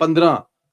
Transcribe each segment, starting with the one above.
15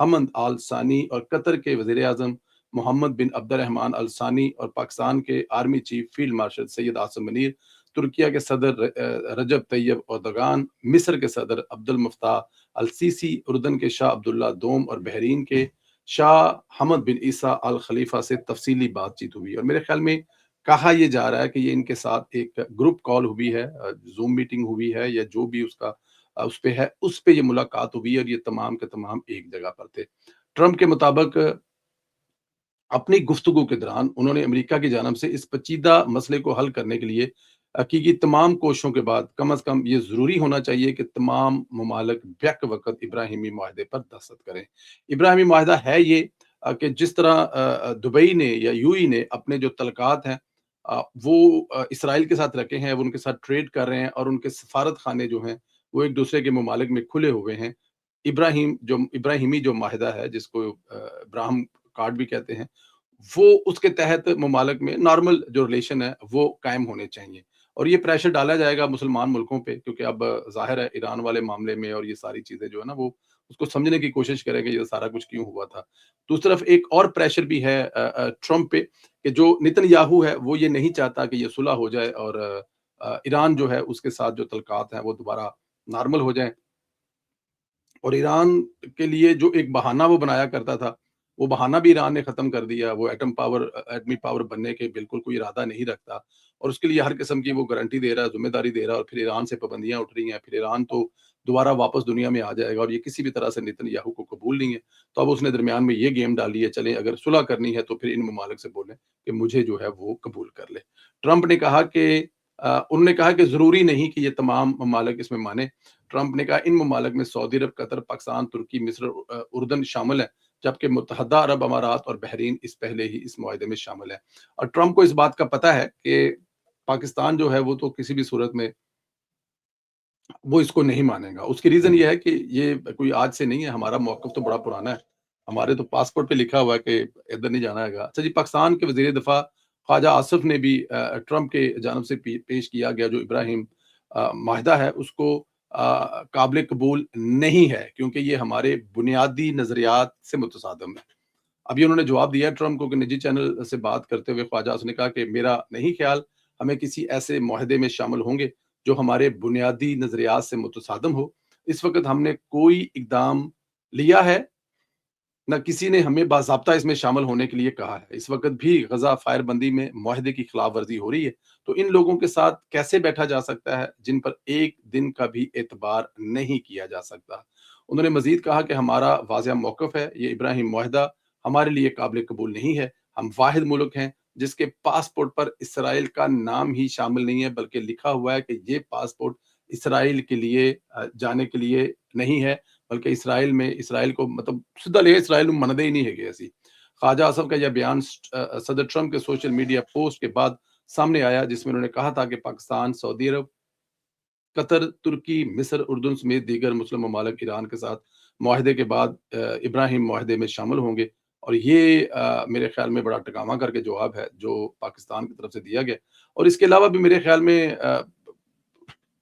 حمد آل ثانی اور قطر کے وزیر اعظم محمد بن عبد الرحمن ال ثانی اور پاکستان کے army chief field marshal Syed Asim Munir, Türkiye کے صدر رجب طیب اردگان، مصر کے صدر عبد المفتاح السیسی، اردن کے شاہ عبداللہ دوم اور بحرین کے شاہ حمد بن عیسیٰ آل خلیفہ سے تفصیلی بات چیت ہوئی۔ اور میرے خیال میں کہا یہ جا رہا ہے کہ یہ ان کے ساتھ ایک گروپ کال ہوئی ہے، زوم میٹنگ ہوئی ہے، یا جو بھی اس کا اس پہ ہے، اس پہ یہ ملاقات ہوئی ہے، اور یہ تمام کے تمام ایک جگہ پر تھے۔ ٹرمپ کے مطابق اپنی گفتگو کے دوران انہوں نے امریکہ کی جانب سے اس پیچیدہ مسئلے کو حل کرنے کے لیے حقیقی تمام کوششوں کے بعد کم از کم یہ ضروری ہونا چاہیے کہ تمام ممالک بیک وقت ابراہیمی معاہدے پر دستخط کریں۔ ابراہیمی معاہدہ ہے یہ کہ جس طرح دبئی نے یا یو ای نے اپنے جو تعلقات ہیں وہ اسرائیل کے ساتھ رکھے ہیں، وہ ان کے ساتھ ٹریڈ کر رہے ہیں، اور ان کے سفارت خانے جو ہیں وہ ایک دوسرے کے ممالک میں کھلے ہوئے ہیں۔ ابراہیمی جو معاہدہ ہے، جس کو ابراہم کارڈ بھی کہتے ہیں، وہ اس کے تحت ممالک میں نارمل جو ریلیشن ہے وہ قائم ہونے چاہیے۔ اور یہ پریشر ڈالا جائے گا مسلمان ملکوں پہ، کیونکہ اب ظاہر ہے ایران والے معاملے میں اور یہ ساری چیزیں جو ہے نا، وہ اس کو سمجھنے کی کوشش کریں کہ یہ سارا کچھ کیوں ہوا تھا۔ دوسری طرف ایک اور پریشر بھی ہے ٹرمپ پہ، کہ جو نتن یاہو ہے وہ یہ نہیں چاہتا کہ یہ صلح ہو جائے اور ایران جو ہے اس کے ساتھ جو تعلقات ہیں وہ دوبارہ نارمل ہو جائیں۔ اور ایران کے لیے جو ایک بہانہ وہ بنایا کرتا تھا، وہ بہانہ بھی ایران نے ختم کر دیا۔ وہ ایٹمی پاور بننے کے بالکل کوئی ارادہ نہیں رکھتا، اور اس کے لیے ہر قسم کی وہ گارنٹی دے رہا ہے، ذمہ داری دے رہا ہے، اور پھر ایران سے پابندیاں اٹھ رہی ہیں، پھر ایران تو دوبارہ واپس دنیا میں آ جائے گا، اور یہ کسی بھی طرح سے نتن یاہو کو قبول نہیں ہے۔ تو اب اس نے درمیان میں یہ گیم ڈالی ہے، چلیں اگر صلح کرنی ہے تو پھر ان ممالک سے بولیں کہ مجھے جو ہے وہ قبول کر لے۔ ٹرمپ نے کہا کہ انہوں نے کہا کہ ضروری نہیں کہ یہ تمام ممالک اس میں مانے۔ ٹرمپ نے کہا ان ممالک میں سعودی عرب، قطر، پاکستان، ترکی، مصر، اردن شامل ہیں، جبکہ متحدہ عرب امارات اور بحرین اس پہلے ہی اس معاہدے میں شامل ہیں۔ اور ٹرمپ کو اس بات کا پتہ ہے کہ پاکستان جو ہے وہ تو کسی بھی صورت میں وہ اس کو نہیں مانے گا۔ اس کی ریزن یہ ہے کہ یہ کوئی آج سے نہیں ہے، ہمارا موقف تو بڑا پرانا ہے، ہمارے تو پاسپورٹ پہ لکھا ہوا ہے کہ ادھر نہیں جانا ہے گا۔ اچھا جی، پاکستان کے وزیر دفاع خواجہ آصف نے بھی ٹرمپ کے جانب سے پیش کیا گیا جو ابراہیم معاہدہ ہے اس کو قابل قبول نہیں ہے، کیونکہ یہ ہمارے بنیادی نظریات سے متصادم ہے۔ ابھی انہوں نے جواب دیا ٹرمپ کو کہ نجی چینل سے بات کرتے ہوئے خواجہ آصف نے کہا کہ میرا نہیں خیال ہمیں کسی ایسے معاہدے میں شامل ہوں گے جو ہمارے بنیادی نظریات سے متصادم ہو۔ اس وقت ہم نے کوئی اقدام لیا ہے، نہ کسی نے ہمیں باضابطہ اس میں شامل ہونے کے لیے کہا ہے۔ اس وقت بھی غزہ فائر بندی میں معاہدے کی خلاف ورزی ہو رہی ہے، تو ان لوگوں کے ساتھ کیسے بیٹھا جا سکتا ہے جن پر ایک دن کا بھی اعتبار نہیں کیا جا سکتا۔ انہوں نے مزید کہا کہ ہمارا واضح موقف ہے، یہ ابراہیم معاہدہ ہمارے لیے قابل قبول نہیں ہے۔ ہم واحد ملک ہیں جس کے پاسپورٹ پر اسرائیل کا نام ہی شامل نہیں ہے، بلکہ لکھا ہوا ہے کہ یہ پاسپورٹ اسرائیل کے لیے جانے کے لیے نہیں ہے، بلکہ اسرائیل کو مطلب سیدھا لے اسرائیل منادے ہی نہیں ہے ایسی۔ خواجہ آصف کا یہ بیان صدر ٹرمپ کے سوشل میڈیا پوسٹ کے بعد سامنے آیا، جس میں انہوں نے کہا تھا کہ پاکستان، سعودی عرب، قطر، ترکی، مصر، اردن سمیت دیگر مسلم ممالک ایران کے ساتھ معاہدے کے بعد ابراہیم معاہدے میں شامل ہوں گے۔ اور یہ میرے خیال میں بڑا ٹکاواں کر کے جواب ہے جو پاکستان کی طرف سے دیا گیا۔ اور اس کے علاوہ بھی میرے خیال میں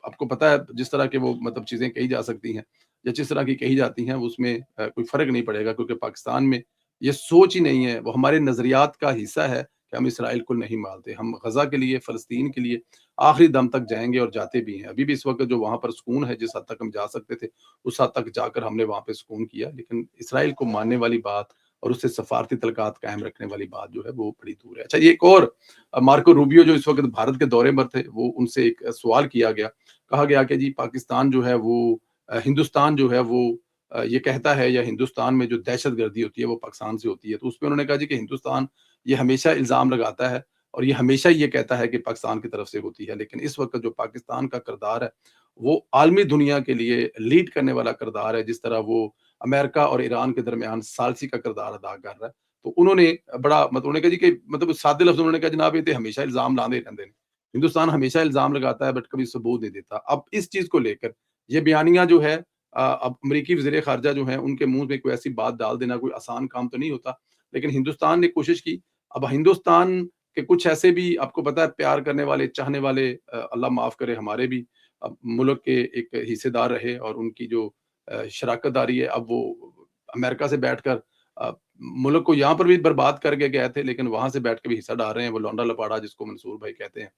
آپ کو پتہ ہے جس طرح کے وہ مطلب چیزیں کہی جا سکتی ہیں یا جس طرح کی کہی جاتی ہیں، اس میں کوئی فرق نہیں پڑے گا، کیونکہ پاکستان میں یہ سوچ ہی نہیں ہے، وہ ہمارے نظریات کا حصہ ہے کہ ہم اسرائیل کو نہیں مانتے۔ ہم غزہ کے لیے، فلسطین کے لیے آخری دم تک جائیں گے اور جاتے بھی ہیں۔ ابھی بھی اس وقت جو وہاں پر سکون ہے، جس حد تک ہم جا سکتے تھے اس حد تک جا کر ہم نے وہاں پہ سکون کیا، لیکن اسرائیل کو ماننے والی بات اور اس سے سفارتی تعلقات قائم رکھنے والی بات جو ہے وہ بڑی دور ہے۔ اچھا، یہ ایک اور مارکو روبیو جو اس وقت بھارت کے دورے پر تھے، وہ ان سے ایک سوال کیا گیا، کہا گیا کہ جی پاکستان جو ہے وہ ہندوستان جو ہے وہ یہ کہتا ہے، یا ہندوستان میں جو دہشت گردی ہوتی ہے وہ پاکستان سے ہوتی ہے، تو اس پہ انہوں نے کہا جی کہ ہندوستان یہ ہمیشہ الزام لگاتا ہے اور یہ ہمیشہ یہ کہتا ہے کہ پاکستان کی طرف سے ہوتی ہے، لیکن اس وقت جو پاکستان کا کردار ہے وہ عالمی دنیا کے لیے لیڈ کرنے والا کردار ہے، جس طرح وہ امریکہ اور ایران کے درمیان ثالثی کا کردار ادا کر رہا ہے۔ تو انہوں نے بڑا انہوں نے کہا جی کہ مطلب سادے لفظ انہوں نے کہا جناب یہ تو ہمیشہ الزام لاندے رہتے ہیں، ہندوستان ہمیشہ الزام لگاتا ہے بٹ کبھی ثبوت نہیں دیتا۔ اب اس چیز کو لے کر یہ بیانیہ جو ہے، اب امریکی وزیر خارجہ جو ہیں ان کے منہ میں کوئی ایسی بات ڈال دینا کوئی آسان کام تو نہیں ہوتا، لیکن ہندوستان نے کوشش کی۔ اب ہندوستان کے کچھ ایسے بھی آپ کو پتا ہے پیار کرنے والے، چاہنے والے، اللہ معاف کرے ہمارے بھی ملک کے ایک حصے دار رہے، اور ان کی جو شراکت داری ہے اب وہ امریکہ سے بیٹھ کر ملک کو یہاں پر بھی برباد کر کے گئے تھے، لیکن وہاں سے بیٹھ کے بھی حصہ ڈال رہے ہیں، وہ لونڈا لپاڑا جس کو منصور بھائی کہتے ہیں،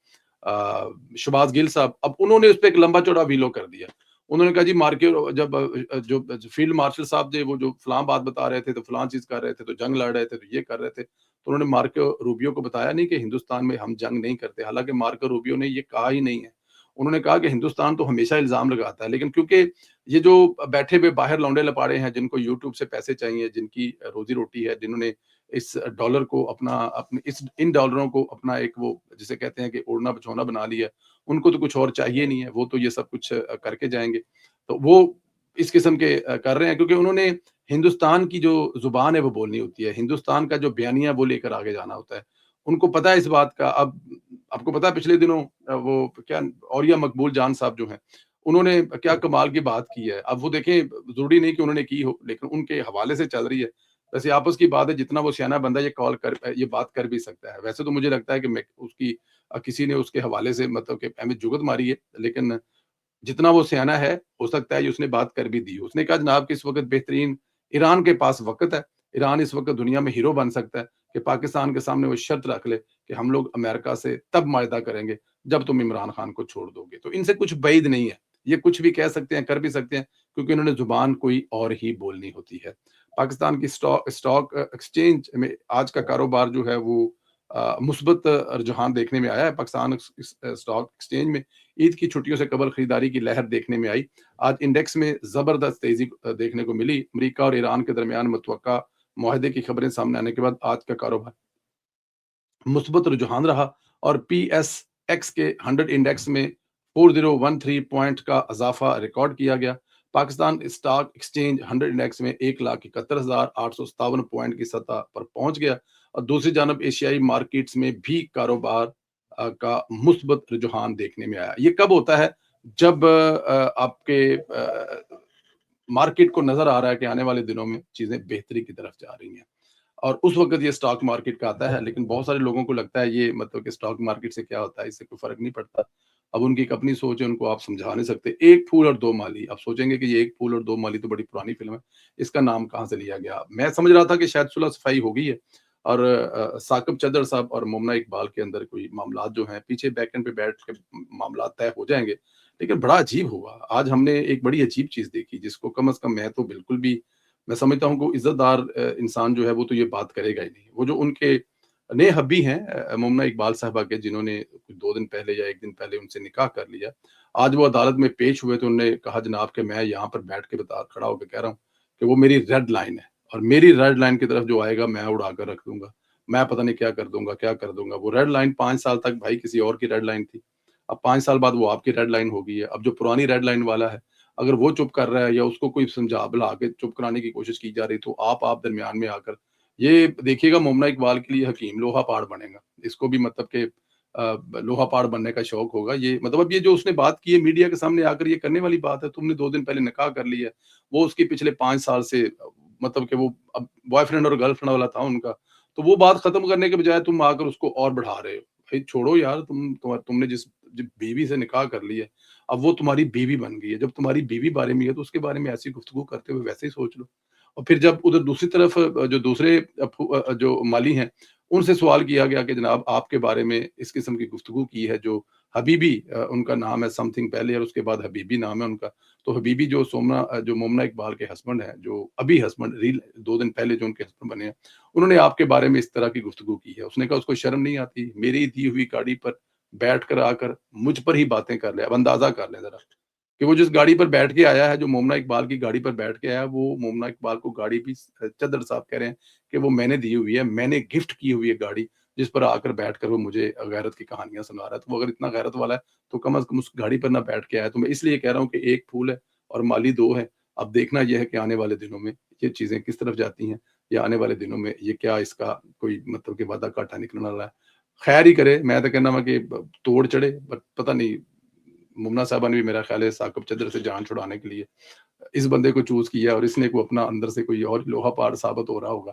شہباز گل صاحب، اب انہوں نے اس پہ ایک لمبا چوڑا ویلو کر دیا۔ انہوں نے کہا جی مارکیٹ جب جو فیلڈ مارشل صاحب جو وہ جو فلاں بات بتا رہے تھے تو فلاں چیز کر رہے تھے، تو جنگ لڑ رہے تھے تو یہ کر رہے تھے، تو انہوں نے مارکو روبیو کو بتایا نہیں کہ ہندوستان میں ہم جنگ نہیں کرتے، حالانکہ مارکو روبیو نے یہ کہا ہی نہیں ہے۔ انہوں نے کہا کہ ہندوستان تو ہمیشہ الزام لگاتا ہے، لیکن کیونکہ یہ جو بیٹھے ہوئے باہر لونڈے لپاڑے ہیں جن کو یوٹیوب سے پیسے چاہیے، جن کی روزی روٹی ہے، جنہوں نے اس ڈالر کو اپنے ان ڈالروں کو اپنا ایک وہ جسے کہتے ہیں کہ اوڑھنا بچھونا بنا لیا، ان کو تو کچھ اور چاہیے نہیں ہے، وہ تو یہ سب کچھ کر کے جائیں گے۔ تو وہ اس قسم کے کر رہے ہیں کیونکہ انہوں نے ہندوستان کی جو زبان ہے وہ بولنی ہوتی ہے، ہندوستان کا جو بیانیہ وہ لے کر آگے جانا ہوتا ہے۔ ان کو پتا ہے اس بات کا۔ اب آپ کو پتا ہے پچھلے دنوں وہ کیا اوریا مقبول جان صاحب جو ہیں، انہوں نے کیا کمال کی بات کی ہے۔ اب وہ دیکھیں ضروری نہیں کہ انہوں نے کی ہو، لیکن ان کے حوالے سے چل رہی ہے۔ ویسے آپس کی بات ہے، جتنا وہ سیانہ بندہ یہ بات کر بھی سکتا ہے۔ ویسے تو مجھے لگتا ہے کہ میں اس کی کسی نے اس کے حوالے سے مطلب کہ احمد جگت ماری ہے، لیکن جتنا وہ سیانہ ہے ہو سکتا ہے اس نے بات کر بھی دی۔ اس نے کہا جناب کہ اس وقت بہترین ایران کے پاس وقت ہے، ایران اس وقت دنیا میں ہیرو بن سکتا ہے کہ پاکستان کے سامنے وہ شرط رکھ لے کہ ہم لوگ امریکہ سے تب معاہدہ کریں گے جب تم عمران خان کو چھوڑ دو گے۔ تو ان سے کچھ بعید نہیں ہے، یہ کچھ بھی کہہ سکتے ہیں، کر بھی سکتے ہیں، کیونکہ انہوں نے زبان کوئی اور ہی بولنی ہوتی ہے۔ پاکستان کی اسٹاک ایکسچینج میں آج کا کاروبار جو ہے وہ مثبت رجحان دیکھنے میں آیا ہے۔ پاکستان اسٹاک ایکسچینج میں عید کی چھٹیوں سے قبل خریداری کی لہر دیکھنے میں آئی۔ آج انڈیکس میں زبردست تیزی دیکھنے کو ملی۔ امریکہ اور ایران کے درمیان متوقع معاہدے کی خبریں سامنے آنے کے بعد آج کا کاروبار مثبت رجحان رہا اور پی ایس ایکس کے 100 انڈیکس میں 4013 پوائنٹ کا اضافہ ریکارڈ کیا گیا۔ پاکستان اسٹاک ایکسچینج 100 انڈیکس میں 1,71,857 پوائنٹ کی سطح پر پہنچ گیا اور دوسری جانب ایشیائی مارکیٹس میں بھی کاروبار کا مثبت رجحان دیکھنے میں آیا۔ یہ کب ہوتا ہے؟ جب آپ کے مارکیٹ کو نظر آ رہا ہے کہ آنے والے دنوں میں چیزیں بہتری کی طرف جا رہی ہیں، اور اس وقت یہ سٹاک مارکیٹ کا آتا ہے۔ لیکن بہت سارے لوگوں کو لگتا ہے یہ مطلب کہ سٹاک مارکیٹ سے کیا ہوتا ہے، اس سے کوئی فرق نہیں پڑتا۔ اب ان کی ایک اپنی سوچ ہے، ان کو آپ سمجھا نہیں سکتے۔ ایک پھول اور دو مالی، آپ سوچیں گے کہ یہ ایک پھول اور دو مالی تو بڑی پرانی فلم ہے، اس کا نام کہاں سے لیا گیا؟ میں سمجھ رہا تھا کہ شاید صلح صفائی ہو گئی ہے اور ثاقب چدر صاحب اور مومنہ اقبال کے اندر کوئی معاملات جو ہیں پیچھے بیک اینڈ پہ بیٹھ کے معاملات طے ہو جائیں گے، لیکن بڑا عجیب ہوا۔ آج ہم نے ایک بڑی عجیب چیز دیکھی جس کو کم از کم میں تو بالکل بھی میں سمجھتا ہوں کہ عزت دار انسان جو ہے وہ تو یہ بات کرے گا ہی نہیں۔ وہ جو ان کے نئے حبی ہیں مومنہ اقبال صاحبہ کے، جنہوں نے 2 دن پہلے یا 1 دن پہلے ان سے نکاح کر لیا، آج وہ عدالت میں پیش ہوئے تو انہوں نے کہا جناب کہ میں یہاں پر بیٹھ کے کھڑا ہو کے کہہ رہا ہوں کہ وہ میری ریڈ لائن ہے، اور میری ریڈ لائن کی طرف جو آئے گا میں اڑا کر رکھ دوں گا، میں پتہ نہیں کیا کر دوں گا کیا کر دوں گا۔ وہ ریڈ لائن 5 سال تک بھائی کسی اور کی ریڈ لائن تھی، اب 5 سال بعد وہ آپ کی ریڈ لائن ہو گئی ہے۔ اب جو پرانی ریڈ لائن والا ہے اگر وہ چپ کر رہا ہے یا اس کو کوئی سمجھا بلا کے چپ کرانے کی کوشش کی جا رہی، تو آپ درمیان میں آ کر یہ دیکھیے گا مومنہ اقبال کے لیے حکیم لوہا پہاڑ بنے گا۔ اس کو بھی مطلب کہ لوہا پہاڑ بننے کا شوق ہوگا۔ یہ مطلب اب یہ جو اس نے بات کی ہے میڈیا کے سامنے آ کر، یہ کرنے والی بات ہے؟ تم نے 2 دن پہلے نکاح کر لی ہے، وہ اس کی پچھلے 5 سال سے مطلب کہ وہ اب بوائے فرینڈ اور گرل فرینڈ والا تھا ان کا، تو وہ بات ختم کرنے کے بجائے تم آ کر اس کو اور بڑھا رہے ہو۔ بھائی چھوڑو یار، تم نے جس بیوی سے نکاح کر لی ہے اب وہ تمہاری بیوی بن گئی ہے، جب تمہاری بیوی بارے میں ہے تو اس کے بارے میں ایسی گفتگو کرتے ہوئے ویسے ہی سوچ لو۔ اور پھر جب ادھر دوسری طرف جو دوسرے جو مالی ہیں ان سے سوال کیا گیا کہ جناب آپ کے بارے میں اس قسم کی گفتگو کی ہے، جو حبیبی ان کا نام ہے سم تھنگ پہلے اور اس کے بعد حبیبی نام ہے ان کا، تو حبیبی جو مومنہ اقبال کے ہسبینڈ ہیں، جو ابھی ہسبینڈ 2 دن پہلے جو ان کے ہسبینڈ بنے ہیں، انہوں نے آپ کے بارے میں اس طرح کی گفتگو کی ہے۔ اس نے کہا اس کو شرم نہیں آتی میری دی ہوئی گاڑی پر بیٹھ کر آ کر مجھ پر ہی باتیں کر لے۔ اب اندازہ کر لیں ذرا کہ وہ جس گاڑی پر بیٹھ کے آیا ہے، جو مومنہ اقبال کی گاڑی پر بیٹھ کے آیا ہے، وہ مومنہ اقبال کو گاڑی بھی چدر صاحب کہہ رہے ہیں کہ وہ میں نے دی ہوئی ہے، میں نے گفٹ کی ہوئی ہے گاڑی، جس پر آ کر بیٹھ کر وہ مجھے غیرت کی کہانیاں سنا رہا ہے۔ تو وہ اگر اتنا غیرت والا ہے تو کم از کم اس گاڑی پر نہ بیٹھ کے آیا۔ تو میں اس لیے کہہ رہا ہوں کہ ایک پھول ہے اور مالی 2 ہے۔ اب دیکھنا یہ ہے کہ آنے والے دنوں میں یہ چیزیں کس طرف جاتی ہیں، یا آنے والے دنوں میں یہ کیا اس کا کوئی مطلب کہ وعدہ کاٹا نکلنے والا ہے۔ خیر ہی کرے، میں تو کہنا ہوں کہ توڑ چڑھے، پتہ نہیں ممنہ صاحبہ نے بھی میرا خیال ہے ثاقب چدر سے جان چھڑانے کے لیے اس بندے کو چوز کیا، اور اس نے کو اپنا اندر سے کوئی اور لوہا پہاڑ ثابت ہو رہا ہوگا۔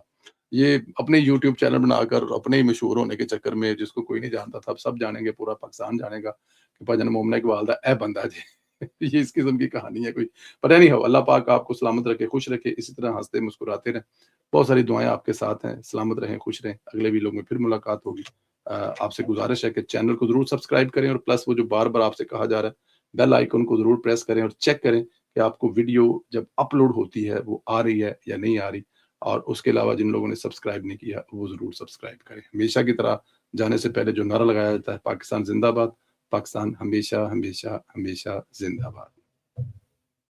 یہ اپنے یوٹیوب چینل بنا کر اپنے ہی مشہور ہونے کے چکر میں، جس کو کوئی نہیں جانتا تھا اب سب جانیں گے، پورا پاکستان جانے گا کہ بھجن مومنہ اقبال دا اے بندہ جی یہ اس قسم کی کہانی ہے کوئی، پر اینی ہو، اللہ پاک آپ کو سلامت رکھے، خوش رکھے، اسی طرح ہنستے مسکراتے رہیں۔ بہت ساری دعائیں آپ کے ساتھ ہیں، سلامت رہیں، خوش رہیں، اگلے ویلوگ میں پھر ملاقات ہوگی۔ آپ سے گزارش ہے کہ چینل کو ضرور سبسکرائب کریں، اور پلس وہ جو بار بار آپ سے کہا جا رہا ہے بیل آئیکن کو ضرور پریس کریں، اور چیک کریں کہ آپ کو ویڈیو جب اپلوڈ ہوتی ہے وہ آ رہی ہے یا نہیں آ رہی، اور اس کے علاوہ جن لوگوں نے سبسکرائب نہیں کیا وہ ضرور سبسکرائب کریں۔ ہمیشہ کی طرح جانے سے پہلے جو نعرہ لگایا جاتا ہے، پاکستان زندہ باد، پاکستان ہمیشہ ہمیشہ ہمیشہ زندہ باد۔